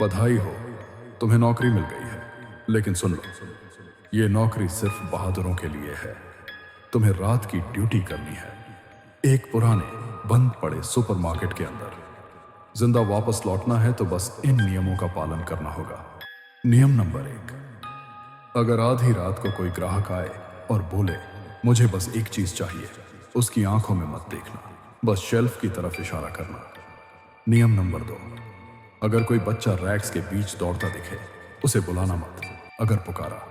बधाई हो, तुम्हें नौकरी मिल गई है। लेकिन सुन लो, ये नौकरी सिर्फ बहादुरों के लिए है। तुम्हें रात की ड्यूटी करनी है, एक पुराने बंद पड़े सुपरमार्केट के अंदर। जिंदा वापस लौटना है तो बस इन नियमों का पालन करना होगा। नियम नंबर 1, अगर आधी रात को कोई ग्राहक आए और बोले मुझे बस एक चीज चाहिए, उसकी आंखों में मत देखना, बस शेल्फ की तरफ इशारा करना। नियम नंबर 2, अगर कोई बच्चा रैक्स के बीच दौड़ता दिखे, उसे बुलाना मत। अगर पुकारा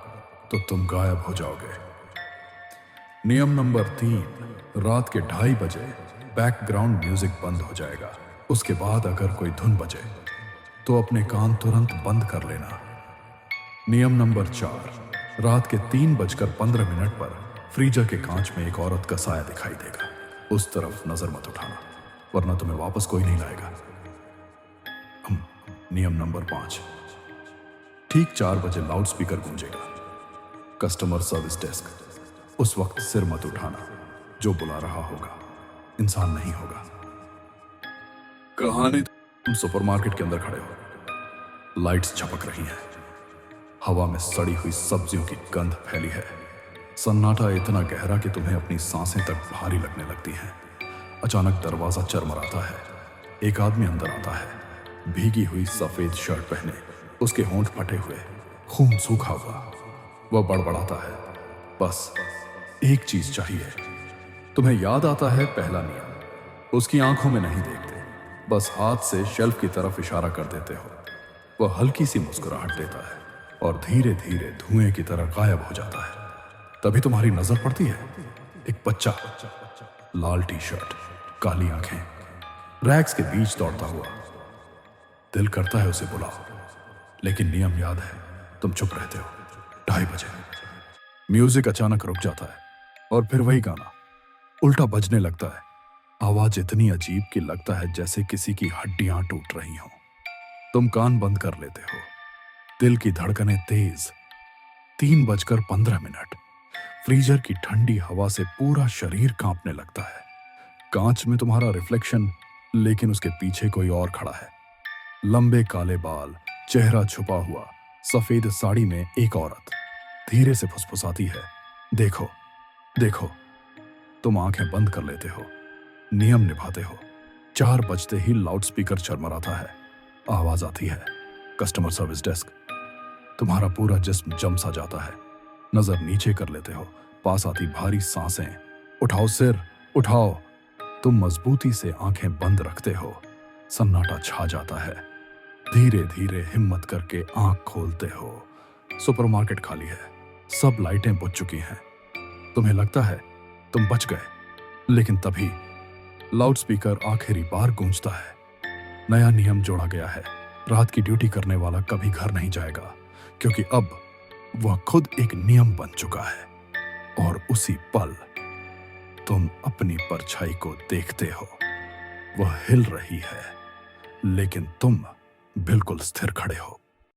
तो तुम गायब हो जाओगे। नियम नंबर 3, रात के 2:30 बजे बैकग्राउंड म्यूजिक बंद हो जाएगा। उसके बाद अगर कोई धुन बजे तो अपने कान तुरंत बंद कर लेना। नियम नंबर 4, रात के 3:15 पर फ्रीजर के कांच में एक औरत का साया दिखाई देगा। उस तरफ नजर मत उठाना, वरना तुम्हें वापस कोई नहीं लाएगा। नियम नंबर 5, ठीक 4 बजे लाउड स्पीकर गूंजेगा। कस्टमर सर्विस डेस्क, उस वक्त सिर मत उठाना। जो बुला रहा होगा इंसान नहीं होगा। कहानी, तुम सुपरमार्केट के अंदर खड़े हो, लाइट्स झपक रही हैं, हवा में सड़ी हुई सब्जियों की गंध फैली है। सन्नाटा इतना गहरा कि तुम्हें अपनी सांसें तक भारी लगने लगती हैं। अचानक दरवाजा चरमराता है। एक आदमी अंदर आता है, भीगी हुई सफेद शर्ट पहने, उसके होंठ फटे हुए, खून सूखा हुआ। वह बड़बड़ाता है, बस एक चीज चाहिए। तुम्हें याद आता है पहला नियम। उसकी आंखों में नहीं देखते, बस हाथ से शेल्फ की तरफ इशारा कर देते हो। वह हल्की सी मुस्कुराहट देता है और धीरे धीरे धुएं की तरह गायब हो जाता है। तभी तुम्हारी नजर पड़ती है एक बच्चा, लाल टी शर्ट, काली आंखें, रैक्स के बीच दौड़ता हुआ। दिल करता है उसे बुलाओ, लेकिन नियम याद है, तुम चुप रहते हो। 2:30 बजे म्यूजिक अचानक रुक जाता है और फिर वही गाना उल्टा बजने लगता है। आवाज इतनी अजीब कि लगता है जैसे किसी की हड्डियां टूट रही हों। तुम कान बंद कर लेते हो, दिल की धड़कनें तेज। 3:15, फ्रीजर की ठंडी हवा से पूरा शरीर कांपने लगता है। कांच में तुम्हारा रिफ्लेक्शन, लेकिन उसके पीछे कोई और खड़ा है। लंबे काले बाल, चेहरा छुपा हुआ, सफेद साड़ी में एक औरत धीरे से फुसफुसाती है, देखो देखो। तुम आंखें बंद कर लेते हो, नियम निभाते हो। 4 बजते ही लाउडस्पीकर चरमराता है। आवाज आती है, कस्टमर सर्विस डेस्क। तुम्हारा पूरा जिस्म जम सा जाता है। नजर नीचे कर लेते हो, पास आती भारी सांसें। उठाओ सिर, उठाओ। तुम मजबूती से आंखें बंद रखते हो। सन्नाटा छा जाता है। धीरे धीरे हिम्मत करके आंख खोलते हो। सुपरमार्केट खाली है, सब लाइटें बुझ चुकी हैं। तुम्हें लगता है तुम बच गए, लेकिन तभी लाउडस्पीकर आखिरी बार गूंजता है। नया नियम जोड़ा गया है, रात की ड्यूटी करने वाला कभी घर नहीं जाएगा, क्योंकि अब वह खुद एक नियम बन चुका है। और उसी पल तुम अपनी परछाई को देखते हो। वह हिल रही है, लेकिन तुम बिल्कुल स्थिर खड़े हो।